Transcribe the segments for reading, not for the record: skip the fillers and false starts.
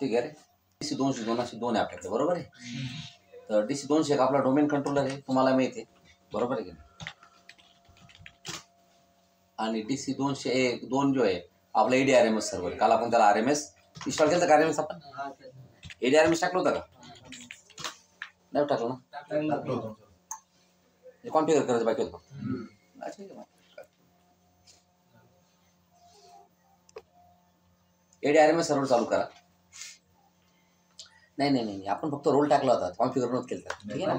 ठीक आहे रे. DC 202 अशी दोन आहे आपल्याकडे, बरोबर आहे. तर DC 201 आपला डोमेन कंट्रोलर आहे, तुम्हाला माहिती आहे, बरोबर आहे की नाही. आणि DC 202 जो आहे आपला ADRMS सर्व्हर. काल आपण त्याला RMS इन्स्टॉल केलं का? RMS आपण ADRMS टाकलं होतं का? नाही टाकलं ना, कॉन्फिगर करायचं बाकी होतं. ADRMS सर्व्हर चालू करा. नाही आपण फक्त रोल टाकला होता, कॉन्फिगर नव्हतं केलं. ठीक आहे ना,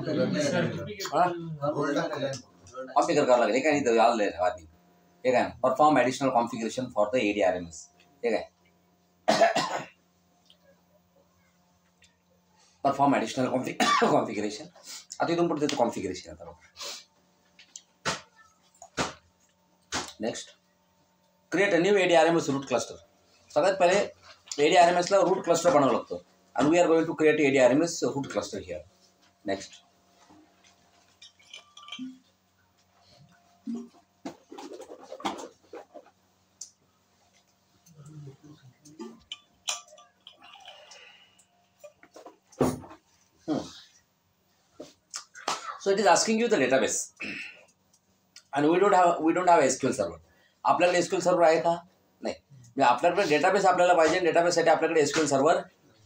कॉन्फिगर करावं लागेल. हे काय नाही आलं आहे आधी. हे काय perform additional configuration for the ADRMS. हे काय परफॉर्म ॲडिशनल कॉन्फिगरेशन. आता इथून पुढे त्याचं कॉन्फिगरेशन आता बघा. Next, create a new ADRMS root cluster. सगळ्यात पहिले ADRMS ला रूट क्लस्टर बनावं लागतं. and we are going to create ADRMS root cluster here. Next, so it is asking you the database and we don't have SQL server. आपल्याकडे SQL server आहे का? नाही. म्हणजे आपल्याकडे डेटाबेस आपल्याला पाहिजे. डेटाबेससाठी आपल्याकडे SQL सर्व्हर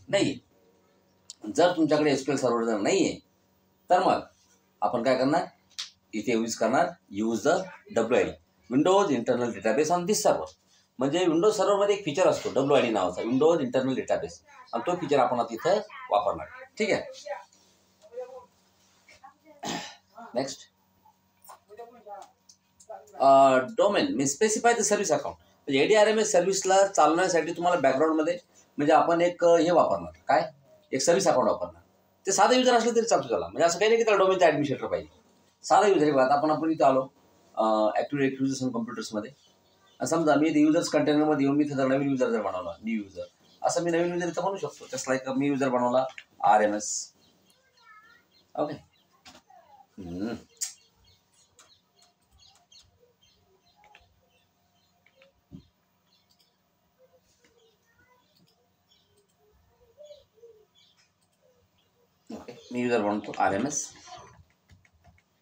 नाही आहे. जर तुमच्याकडे SQL सर्व्हर जर नाही आहे तर मग आपण काय करणार, इथे यूज करणार use the WID, Windows internal database on this server. म्हणजे विंडोज सर्व्हरमध्ये एक फीचर असतो WID नावाचा, विंडोज इंटरनल डेटाबेस, आणि तो फीचर आपण आता इथं वापरणार. ठीक आहे. Next, domain me specify the service account. म्हणजे ADRMS सर्व्हिसला चालवण्यासाठी तुम्हाला बॅकग्राऊंडमध्ये म्हणजे आपण एक हे वापरणार, काय, एक सर्व्हिस अकाउंट वापरणार. ते साधा युजर असलं तरी चालतो त्याला. म्हणजे असं काही नाही की त्याला डोमेनचा ॲडमिनिस्ट्रेटर पाहिजे. साधा युजर. आता आपण इथं आलो ॲक्टिव्हिटी युजर्स आणि कम्प्युटर्समध्ये. समजा मी युजर्स कंटेनरमध्ये येऊन मी जर नवीन युजर जर बनवला, न्यू युजर, असं मी नवीन युजर इथं बनवू शकतो. जस्ट लाईक मी युजर बनवला RMS. ओके. मी युजर बनवतो RMS,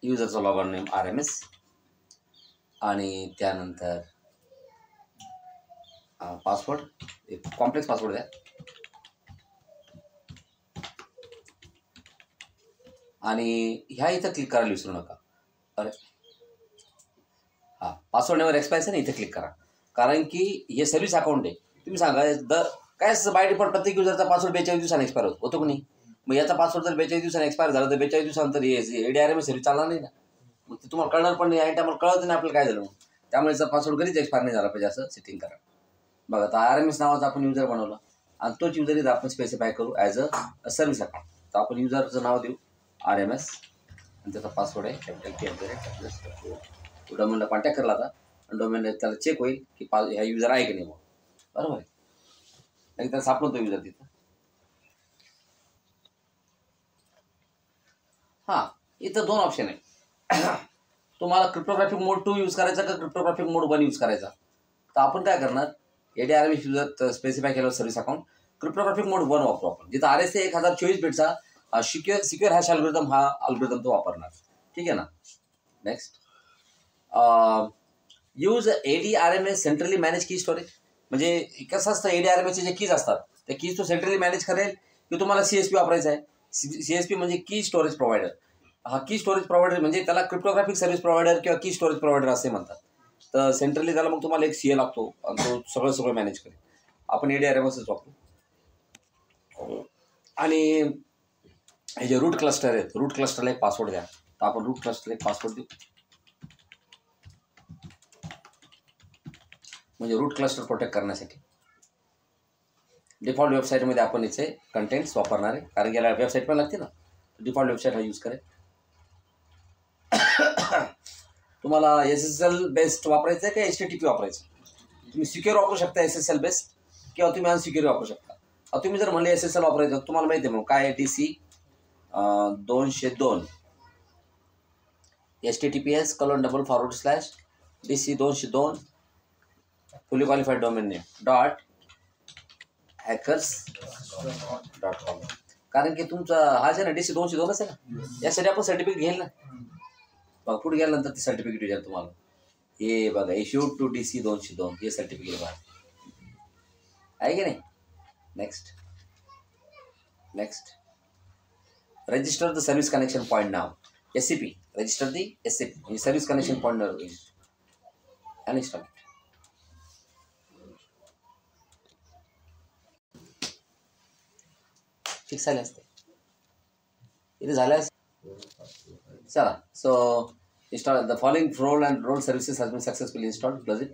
युजरचा लॉगआउट नेम RMS, आणि त्यानंतर पासवर्ड, एक कॉम्प्लेक्स पासवर्ड द्या. आणि ह्या इथं क्लिक करायला विसरू नका. अरे पासवर्ड नेवर एक्सपायर्स आहे ना, इथे क्लिक करा. कारण की हे सर्व्हिस अकाउंट आहे. तुम्ही सांगा दर काय बाय डिफॉल्ट प्रत्येक युजरचा पासवर्ड 42 दिवसांनी एक्सपायर होतो की नाही. मग याचा पासवर्ड जर 42 दिवसांनी एक्सपायर झाला तर 42 दिवसानंतर ADRMS सर्व्हिस चालणार नाही ना. मग ते तुम्हाला कळणार पण नाही. आणि टायमाला कळत नाही आपल्याला काय झालं. त्यामुळे याचा पासवर्ड कधीच एक्सपायर नाही झाला पाहिजे, असं सेटिंग करा. बघा, आता RMS नावाचा आपण युजर बनवला आणि तोच युजर इथं आपण स्पेसिफाय करू ॲज अ सर्व्हिस अकाउंट. तर आपण युजरचं नाव देऊ RMS आणि त्याचा पासवर्ड आहे डोमेनला कॉन्टॅक्ट करला आता. आणि डोमेनला त्याला चेक होईल की ह्या युजर आहे की नाही. मग बरोबर आहे. नाही त्याला सापडतो युजर तिथं. इथं दोन ऑप्शन आहे. तुम्हाला क्रिप्टोग्राफिक मोड 2 यूज करायचा का क्रिप्टोग्राफिक मोड 1 यूज करायचा. तर आपण काय करणार, ADRMS युजर स्पेसिफाय केलं सर्व्हिस अकाउंट, क्रिप्टोग्राफिक मोड 1 वापरू आपण. जिथं RSA 1024 बिटचा सिक्युअर हॅश अल्गोरिदम हा अल्गोरिदम तो वापरणार. ठीक आहे ना. Next, use ADRMS centrally manage की स्टोरेज. म्हणजे कसं असतं, ADRMSचे जे कीज असतात त्या कीज तो सेंट्रली मॅनेज करेल की तुम्हाला CSP वापरायचं आहे. CSP म्हणजे की स्टोरेज प्रोव्हायडर. हा की स्टोरेज प्रोव्हायडर म्हणजे त्याला क्रिप्टोग्राफिक सर्व्हिस प्रोव्हायडर किंवा की स्टोरेज प्रोव्हायडर असे म्हणतात. तर सेंट्रली त्याला मग तुम्हाला एक CA लागतो आणि तो सगळं मॅनेज करेल. आपण ADRMSच वापरू. आणि हे जे रूट क्लस्टर आहेत, रूट क्लस्टरला एक पासवर्ड द्या. तर आपण रूट क्लस्टरला एक पासवर्ड देऊ. म्हणजे रूट क्लस्टर प्रोटेक्ट करण्यासाठी डिफॉल्ट वेबसाईटमध्ये आपण इथे कंटेंट्स वापरणार आहे. कारण याला वेबसाईट पण लागते ना. डिफॉल्ट वेबसाईट हा यूज करेल. तुम्हाला SSL बेस्ड वापरायचं आहे का HTTP वापरायचं. तुम्ही सिक्युअर वापरू शकता SSL बेस्ड किंवा तुम्ही अनसिक्युअर वापरू शकता. तुम्ही जर म्हणले SSL वापरायचं, तुम्हाला माहिती आहे मग काय DC 202 https://DC 202 fully qualified domain name hackers.com. कारण की तुमचा हा जे ना DC 202 आहे ना, यासाठी आपण सर्टिफिकेट घेईल ना. मग पुढे गेल्यानंतर ते सर्टिफिकेट विचार तुम्हाला, हे बघा इश्यूड टू DC 202 हे सर्टिफिकेट बघा आहे की नाही. Next register the service connection point now. SCP, register the SCP service connection point now and install it. Fix झाले असते इथे झाले चला. So install the following role and role services has been successfully installed. Close it.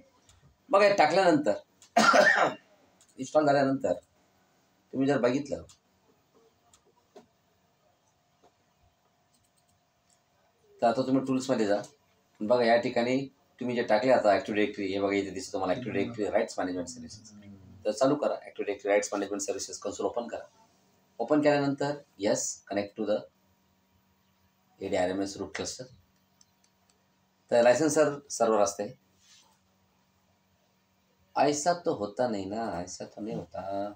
मग हे टाकल्यानंतर install झाल्यानंतर तुम्ही जर बघितलं तर आता तुम्ही टूल्समध्ये जा. बघा या ठिकाणी तुम्ही जे टाकले आता ॲक्टिव्ह डिरेक्टरी, हे बघा इथे दिसतं तुम्हाला active directory rights management services. तर चालू करा active directory rights management services console open करा. ओपन केल्यानंतर yes connect to the ADRMS root cluster. तर लायसन्सर सर्वर असते. ऐसा तो होता नहीं ना, ऐसा तो नहीं होता.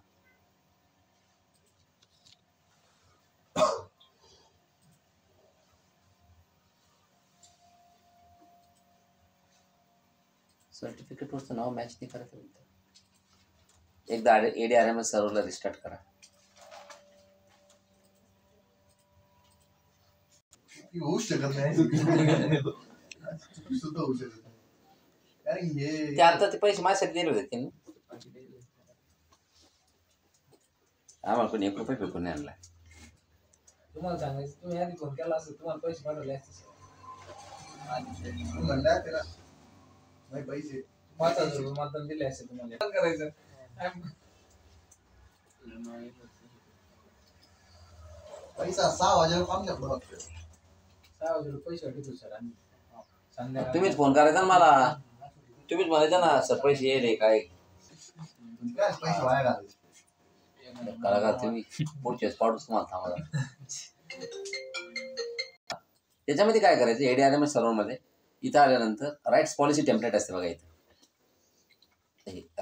सर्टिफिकेटवरचं नाव मॅच नाही करत. एकदा ADRMS सर्व्हरला रिस्टार्ट करा. होऊ शकत नाही. ते आता ते पैसे माझ्यासाठी दिले होते त्यांनी, आम्हाला कोणी ₹1 फेकून नाही आणला. तुम्हाला सांगायचं तुम्ही आधी फोन केला असं तुम्हाला पैसे पाठवले असते. म्हणला त्याला पैसे 5,000 रुपये मतदान दिले असेल तुम्हाला. काय करायचं पैसा 6,000 काम नाही बघ. 6,000 रुपये पैसे वाटतो सर. आम्ही संध्याकाळी तुम्हीच फोन करायचा ना मला, तुम्हीच म्हणायचं ना सर पैसे येईल काय पैसे वाया घालायचे. कलाकार तुम्ही पुढचे पाडूच तुम्हाला थांबा. त्याच्यामध्ये काय करायचं ADRMS सर्व्हरमध्ये इथं आल्यानंतर राईट्स पॉलिसी टेम्पलेट असते बघा इथं.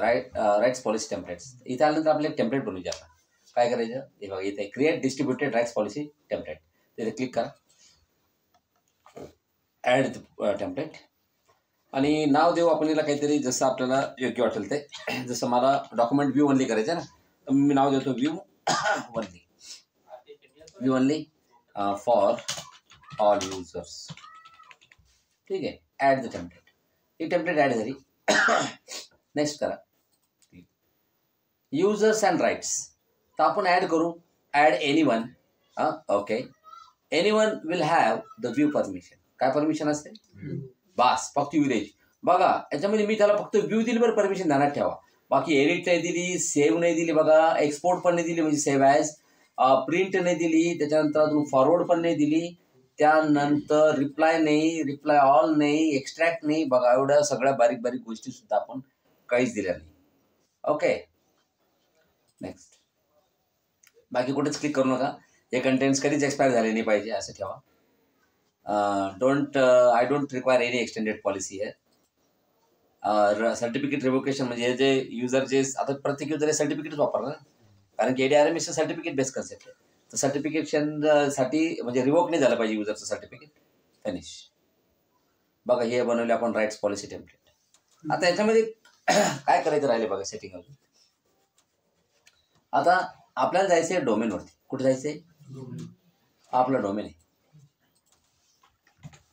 राईट्स पॉलिसी टेम्पलेट्स इथं आल्यानंतर आपल्याला टेम्पलेट बनवून आता काय करायचं हे बघा इथे create distributed rights policy template. तिथे क्लिक करा, ॲड टेम्पलेट आणि नाव देऊ आपण याला काहीतरी जसं आपल्याला योग्य वाटेल ते. जसं मला डॉक्युमेंट व्ह्यू ओनली करायचं ना, तर मी नाव देतो view only for all users. ठीक आहे, ॲड द टेम्पलेट. ही टेम्पलेट ॲड झाली. नेक्स्ट करा युजर्स अँड राईट्स. तर आपण ॲड करू add anyone. Okay, anyone will have the view permission. काय परमिशन असते बास फक्त विलेज. बघा याच्यामध्ये मी त्याला फक्त व्ह्यू दिली बरं, परमिशन ध्यानात ठेवा. बाकी एडिट नाही दिली, सेव्ह नाही दिली बघा, एक्सपोर्ट पण नाही दिली म्हणजे सेव्ह ॲज, प्रिंट नाही दिली, त्याच्यानंतर अजून फॉरवर्ड पण नाही दिली, त्यानंतर रिप्लाय नाही, रिप्लाय ऑल नाही, एक्स्ट्रॅक्ट नाही. बघा एवढ्या सगळ्या बारीक बारीक गोष्टी सुद्धा आपण काहीच दिल्या नाही. Okay next. बाकी कुठेच क्लिक करू नका. हे कंटेंट्स कधीच एक्सपायर झाले नाही पाहिजे असं ठेवा. I don't require any extended policy आहे. सर्टिफिकेट रिव्होकेशन म्हणजे जे युजर जे आता प्रत्येक युजर हे सर्टिफिकेटच वापरणार, कारण की ADRMS सर्टिफिकेट बेस्ड कन्सेप्ट आहे. तर सर्टिफिकेशन साठी म्हणजे रिवोक नाही झालं पाहिजे युजरचं सर्टिफिकेट. फिनिश. बघा हे बनवले आपण राईट्स पॉलिसी टेम्पलेट. आता याच्यामध्ये काय करायचं राहिले बघा सेटिंग अजून. आता आपल्याला जायचं आहे डोमेनवरती. कुठे जायचं आहे? आपला डोमेन आहे,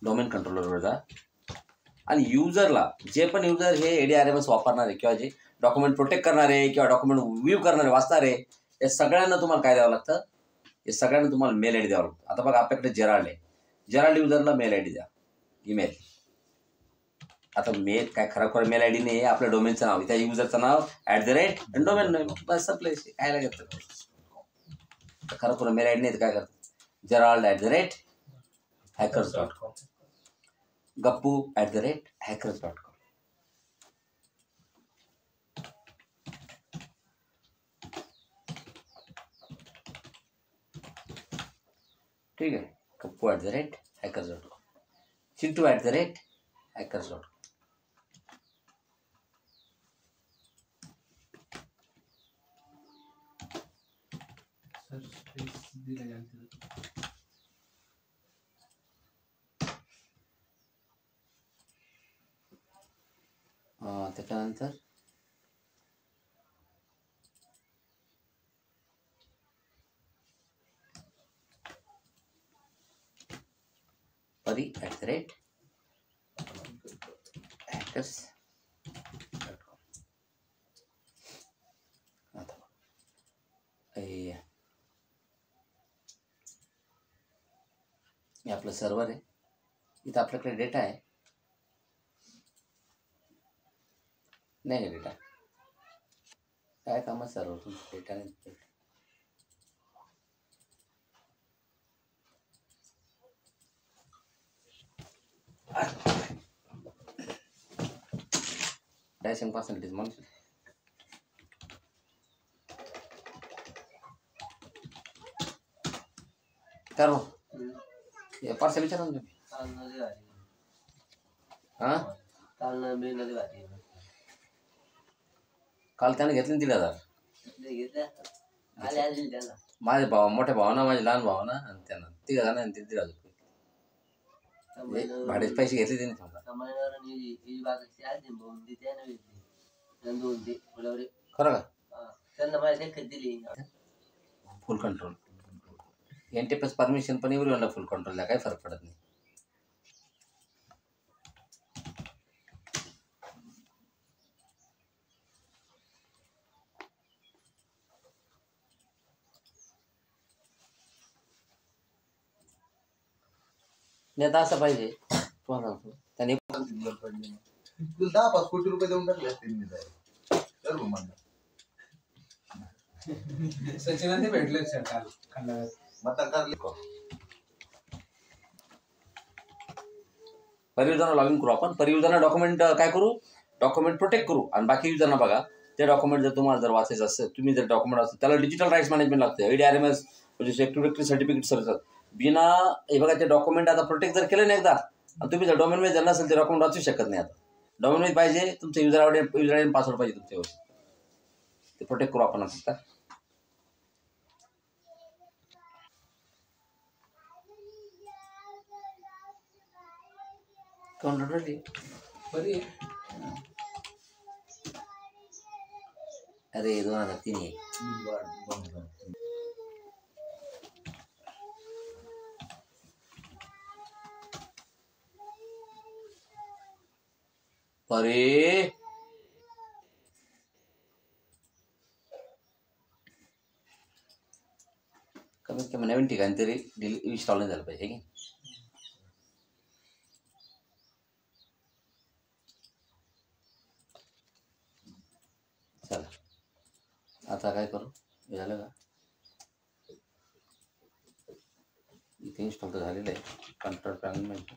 डोमेन कंट्रोलरवर जा आणि युजरला जे पण युजर हे ADRMS वापरणार आहे किंवा जे डॉक्युमेंट प्रोटेक्ट करणार आहे किंवा डॉक्युमेंट व्ह्यू करणारे वाचणार आहे या सगळ्यांना तुम्हाला काय द्यावं लागतं, हे सगळ्यांना तुम्हाला मेल ID द्यावं लागतं. आता बघा आपल्याकडे जेराल्ड आहे, जेराल्ड युजरला मेल ID द्या, ईमेल. आता मेल काय खरोखर मेल ID नाही, आपल्या डोमेनचं नाव, त्या युजरचं नाव @ आणि डोमेन नाही, बस संपलं. काय लागत खरोखर मेल ID नाही तर काय करतात जेराल्ड @hackers.com, गप्पू @hackers.com. ठीक आहे, गप्पू @hackers.com, चिंटू @hackers.com. सर दिले जाते त्याच्यानंतर pari@hackers.com. आता हे आपलं सर्व्हर आहे. इथं आपल्याकडे डेटा आहे. नाही डेटा काय काम आहे सर्व्हर तुमचं डेटा नाही. डॅशिंग पर्सेंटेज म्हणून तर हे पार्सल विचारा ना तुम्ही. हां काल त्याने घेतले ना 3,000. माझे भाव मोठ्या भावाना माझे लहान भावाना आणि त्यांना 3,000 3,000 भाड्याचे पैसे घेतले त्यांनी समजा. खरं का फुल कंट्रोल NT प्लस परमिशन पण एवढी फुल कंट्रोलला काही फरक पडत नाही. आता असं पाहिजे तुम्हाला त्याने तुला 10-5 कोटी रुपये देऊन टाकले असते मी सर्व म्हणलं. सचिनांनी भेटले सर काल खंडाळ्यात. परियुजरना लॉग इन करू आपण. परियुजरना डॉक्युमेंट काय करू, डॉक्युमेंट प्रोटेक्ट करू आणि बाकी युजरना बघा ते डॉक्युमेंट जर तुम्हाला जर वाचायचं असेल तुम्ही जर डॉक्युमेंट असेल त्याला डिजिटल राईट्स मॅनेजमेंट लागतं. ADRMS म्हणजे सेक्युरिटी सर्टिफिकेट सर्च बिना हे बघा ते डॉक्युमेंट आता प्रोटेक्ट जर केलं नाही एकदा आणि तुम्ही जर डोमेन मध्ये जर नसेल ते डॉक्युमेंट वाचू शकत नाही. आता डोमेन मध्ये पाहिजे तुमचं युजर आयडी पासवर्ड पाहिजे तुमच्यावर. ते प्रोटेक्ट करू आपण आता. बरी अरे 2003 आहे. अरे कमीत कमी नवीन ठिकाणी तरी इन्स्टॉल नाही झालं पाहिजे की. चला आता काय करू, झालं का इथे इन्स्टॉल तर झालेलं आहे. कंट्रोल पॅनल म्हणजे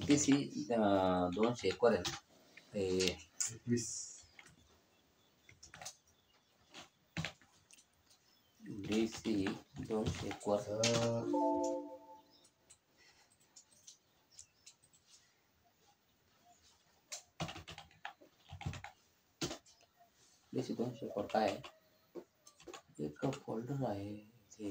DC 201 वर आहे ना ते 21 DC 201 वर DC 201 वर काय आहे, एक फोल्डर आहे ते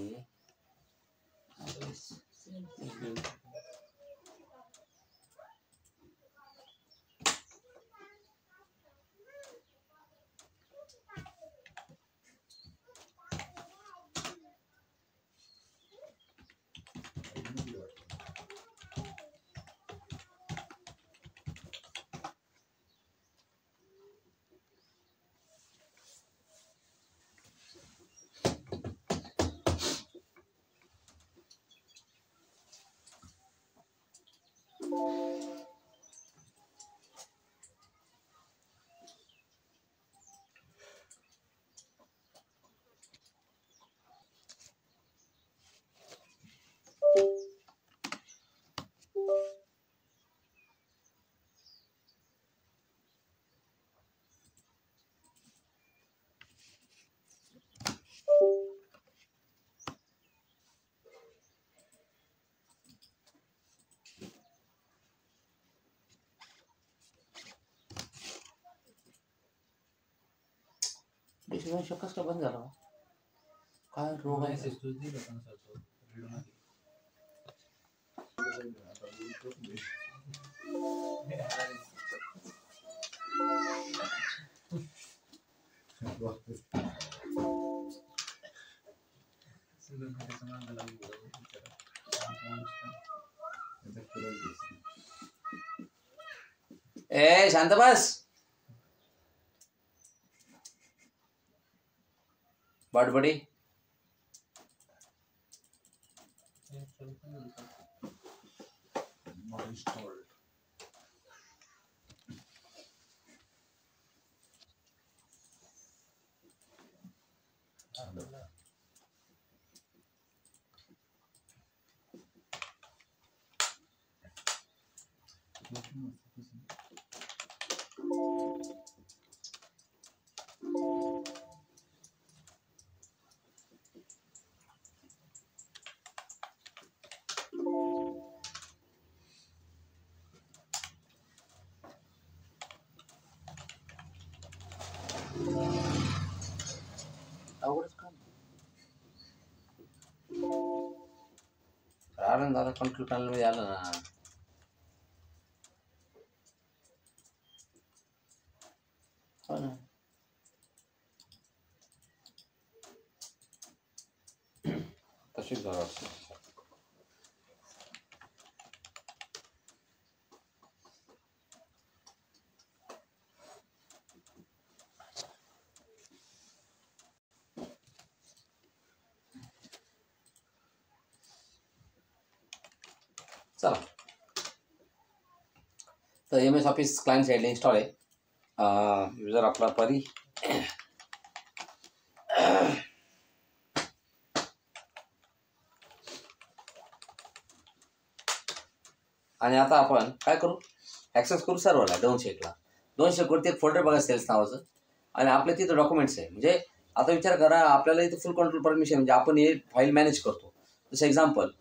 पैसे शकच का बंद झाला हो? काय रोग आहे? मेसेज तूच दिला होता ना सर तो व्हिडिओ मध्ये. आता बोलतोच नाही. सगळं त्याच्या मागं लागून गेलं बिचारा. आमचा माणूस काय. त्याचा फिरायला दिसतो. ए शांत बस. बडबडी हे सगळं पण नंतर. Not installed. आपल्याला अवघडच काम. आनंद दादा कंट्रोल पॅनल मध्ये आलं ना. हो ना. तशीच बघा. चला तर एम एस ऑफिस क्लायंट साईडला इन्स्टॉल आहे. युजर आपला परी. आणि आता आपण काय करू, ॲक्सेस करू सर्व्हरला 201ला. 201वरती एक फोल्डर बघा सेल्स नावाचं, आणि आपल्या तिथं डॉक्युमेंट्स आहे. म्हणजे आता विचार करा, आपल्याला इथं फुल कंट्रोल परमिशन, म्हणजे आपण हे फाईल मॅनेज करतो. जसं एक्झाम्पल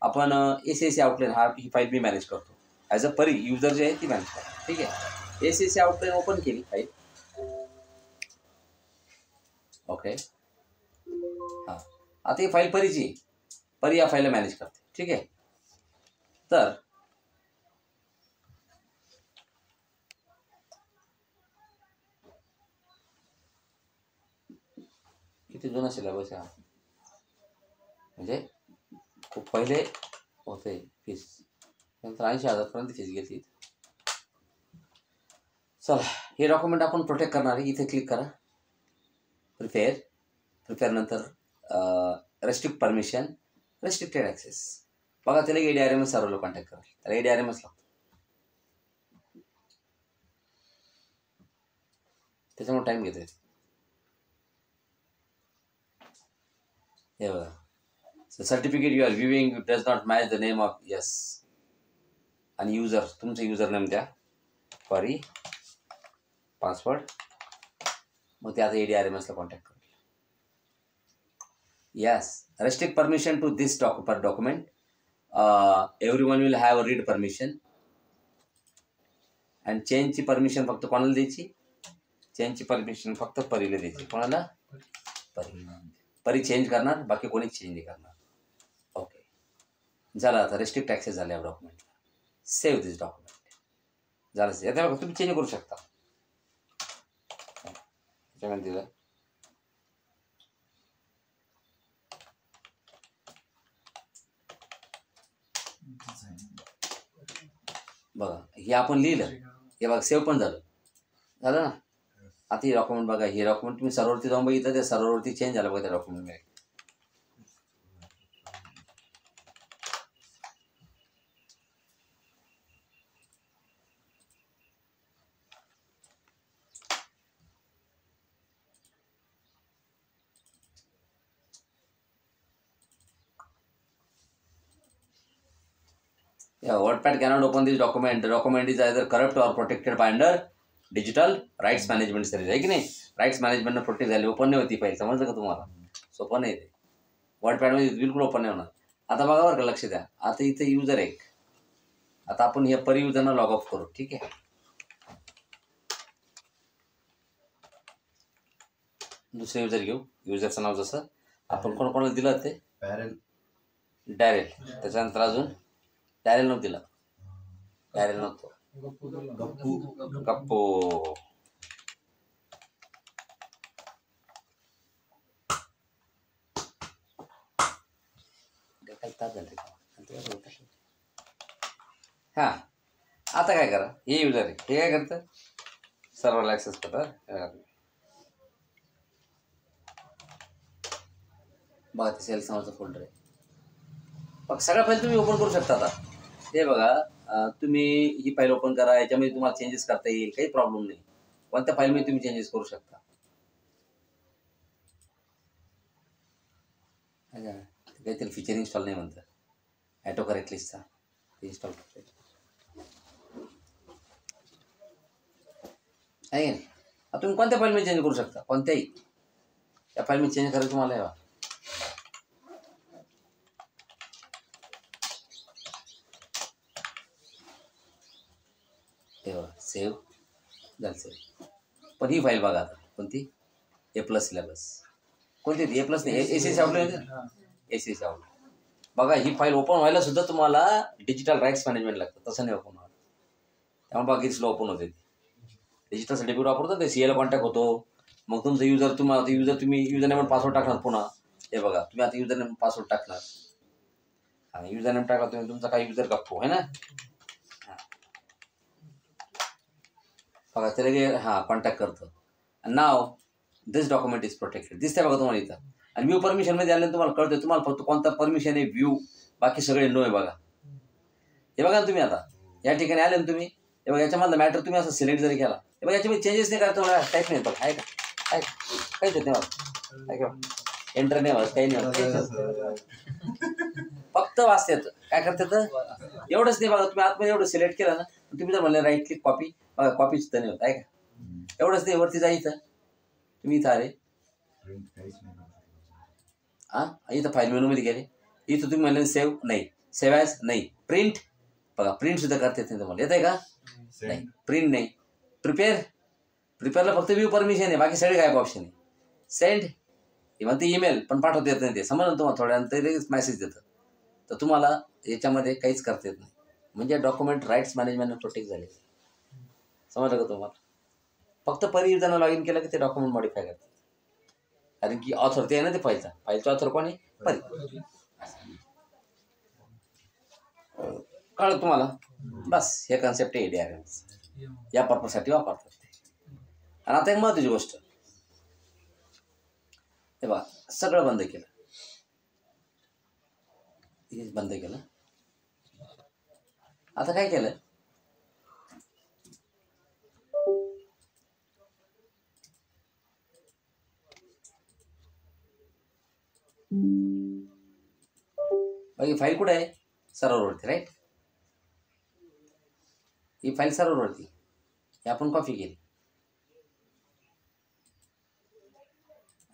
आपण ACC आउटलाईन ही फाईल मी मॅनेज करतो ॲज अ परी युजर जे आहे ती मॅनेज करतो. ठीक आहे. ACC आउटलाईन ओपन केली फाईल. ओके. हां, आता ही फाईल परीची, परी या फाईलला मॅनेज करते. ठीक आहे. तर किती जुना सिलेबस आहे हा. म्हणजे खूप पहिले होते फीस, नंतर 80,000पर्यंत फीस घेतली. चला, हे डॉक्युमेंट आपण प्रोटेक्ट करणार आहे. इथे क्लिक करा. प्रिपेअर नंतर रेस्ट्रिक्ट परमिशन, रेस्ट्रिक्टेड ॲक्सेस. बघा त्याला ADRMS सर्व्हरला कॉन्टॅक्ट करा. त्याला ADRMS लागतो. त्याच्यामुळे टाईम घेतोय. हे बघा, certificate you are viewing does not match the name of yes, आणि युजर तुमचं युजर नेम द्या, परी पासवर्ड. मग ते आता ADRMSला कॉन्टॅक्ट करेल. Yes, restrict permission to this document. Everyone will have a read permission. And चेंजची परमिशन फक्त कोणाला द्यायची, चेंजची परमिशन फक्त परीला द्यायची. कोणाला? परी चेंज करणार, बाकी कोणीच चेंज नाही करणार. ओके, झालं. आता रेस्ट्रिक्ट ॲक्सेस झाले या डॉक्युमेंटला. सेव्ह दिस डॉक्युमेंट झालं. आता बघा, तुम्ही चेंज करू शकता. त्याच्यामध्ये दिलं बघा, हे आपण लिहिलं, हे बघा सेव्ह पण झालं ना. आता हे डॉक्युमेंट बघा, हे डॉक्युमेंट तुम्ही सर्व्हरवरती जाऊन बघितलं, त्या सर्व्हरवरती चेंज झालं बघा त्या डॉक्युमेंटमध्ये. Yeah, WordPad cannot open this document. The document is either corrupt or protected by under digital rights management service, आहे की नाही. राईट्स मॅनेजमेंटनं प्रोटेक्ट झाली. ओपन नाही होती फाईल. समजलं का तुम्हाला? सोपं नाही ते. वर्डपॅडमध्ये बिलकुल ओपन नाही होणार. आता बघा बरं का, लक्ष द्या. आता इथे युजर आहे. आता आपण हे परी युजरना लॉग ऑफ करू. ठीक आहे. दुसरे युजर घेऊ. युजरचं नाव जसं आपण कोणाला दिलं ते पॅरेल डायरेल. त्याच्यानंतर अजून डायरेल नव्हतं दिलं. डायरेल नव्हतं. गप्पू दिला. गप्पू गप्पो. हा आता काय करा. हे युजर आहे. हे काय करतं सर्व्हरला ॲक्सेस करतात. बघा ते सेल्स नावाचं फोल्डर आहे. मग सगळ्या फाईल तुम्ही ओपन करू शकता. आता हे बघा तुम्ही ही फाईल ओपन करा. याच्यामध्ये तुम्हाला चेंजेस करता येईल. काही प्रॉब्लेम नाही. कोणत्या फाईलमध्ये तुम्ही चेंजेस करू शकता. काहीतरी फीचर इन्स्टॉल नाही म्हणतं. ॲटो करेक्ट लिस्टचा ते इन्स्टॉल करता येईल आहे ना. आता तुम्ही कोणत्या फाईलमध्ये चेंज करू शकता. कोणत्याही त्या फाईलमध्ये चेंज करायचं तुम्हाला यावा. तेव्हा सेव्ह झालं. सेव्ह. पण ही फाईल बघा आता कोणती A+ सिलेबस. कोणती ती A+ नाही ACC आउटलाईन. ACC आउटलाईन बघा. ही फाईल ओपन व्हायला सुद्धा तुम्हाला डिजिटल राईट्स मॅनेजमेंट लागतं. तसं नाही ओपन होणार. त्यामुळे बाकी स्लो ओपन होते. डिजिटल सर्टिफिकेट वापरतो ते CA ला कॉन्टॅक्ट होतो. मग तुमचं युजर तुम्ही युजर नेम पासवर्ड टाकणार पुन्हा. हे बघा तुम्ही आता युजर नेम पासवर्ड टाकणार. हा युजर नेम टाकला तुम्ही. तुमचा काही युजर गप्पो आहे ना. बघा त्याला कॉन्टॅक्ट करतं. Now this document is protected दिसतंय बघा तुम्हाला इथं. आणि व्ह्यू परमिशनमध्ये आल्यानंतर तुम्हाला कळतं. तुम्हाला फक्त कोणता परमिशन आहे व्ह्यू. बाकी सगळे नो आहे बघा. हे बघा ना तुम्ही आता या ठिकाणी आले ना तुम्ही. हे बघा याच्यामधला मॅटर तुम्ही असं सिलेक्ट जरी केला. हे बघा याच्यामध्ये चेंजेस नाही करता मला टाईप नाही बघा. आहे का काय काहीच होत नाही मला. का एंटर नाही व्हायचं काही नाही. फक्त वाचता येतं. काय करता येतं एवढंच नाही बघा. तुम्ही आतमध्ये एवढं सिलेक्ट केलं ना. तुम्ही जर म्हणले राईट क्लिक कॉपी बघा कॉपीच तर नाही होत आहे का. एवढंच नाही. वरती जायचं तुम्ही इथं आले. इथं फाईल मेनूमध्ये गेले. इथं तुम्ही म्हणले सेव्ह नाही. सेव्ह ॲज नाही. प्रिंट बघा प्रिंट सुद्धा करता येत नाही तुम्हाला. येत आहे का नाही. प्रिंट नाही. प्रिपेअरला फक्त व्ह्यू परमिशन आहे. बाकी सगळे गायब ऑप्शन आहे. सेंड हे म्हणते ईमेल पण पाठवता येत नाही. ते समजलं तुम्हाला थोड्यानंतर लगेच मेसेज देतं. तर तुम्हाला याच्यामध्ये काहीच करता येत नाही. म्हणजे डॉक्युमेंट राईट्स मॅनेजमेंट प्रोटेक्ट झाले. समजलं का तुम्हाला. फक्त परियुजरनं लॉग इन केलं की ते डॉक्युमेंट मॉडिफाय करतात. कारण की ऑथर ते आहे ना ते फाईलचा ऑथर कोण आहे परी. कळलं तुम्हाला. बस हे कन्सेप्ट आहे ADRM या पर्पजसाठी वापरतात ते. आणि आता एक महत्त्वाची गोष्ट हे बघा सगळं बंद केलं. बंद केलं. आता काय केलं ही फाईल कुठे आहे सर्व्हरवरती राईट. ही फाईल सर्व्हरवरती ही आपण कॉपी केली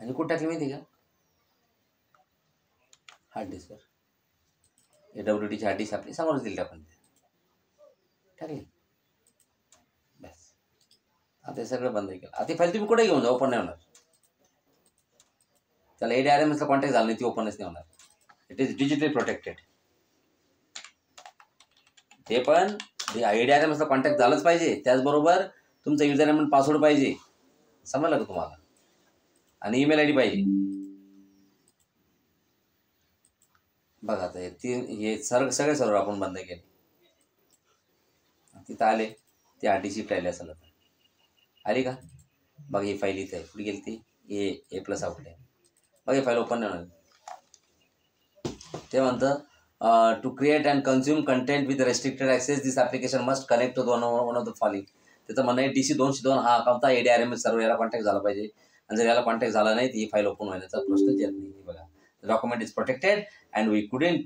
आणि कुठे टाकली माहिती का हार्ड डिस्कवर. AWDची हार्ड डिस्क आपली समोरच दिली आपण टाकली. बस आता हे सगळं बंद केलं. आता फाईल तुम्ही कुठे घेऊन जा ओपन नाही होणार. त्याला ADRMचा कॉन्टॅक्ट झाला नाही ती ओपनच नाही होणार. It is digitally protected. ते पण ADRMचा कॉन्टॅक्ट झालंच पाहिजे. त्याचबरोबर तुमचा युजर नेम आणि पासवर्ड पाहिजे. समजलं का तुम्हाला. आणि ईमेल ID पाहिजे. बघा आता हे सगळे सर्व्हर आपण बंद केले. तिथं आले ती RD शिफ्ट आली असेल आता आली का. बघा ही फाईल इथे कुठे गेली ती A+ आउटलाईन. बघा ही फाईल ओपन नाही होणार. ते म्हणतं to create and consume content with restricted access this application must connect to one of the following. त्याचं म्हणणं आहे DC 202 हा कोणता ADRM सर्व्हर याला कॉन्टॅक्ट झाला पाहिजे. आणि जर याला कॉन्टॅक्ट झाला नाही तर ही फाईल ओपन होण्याचा प्रश्नच येत नाही. बघा document is protected and we couldn't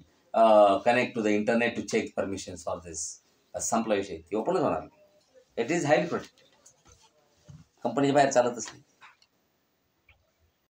connect to the internet to check permissions for this. संपला विषय. ती ओपनच होणार. It is highly protected. कंपनीच्या बाहेर चालतच नाही.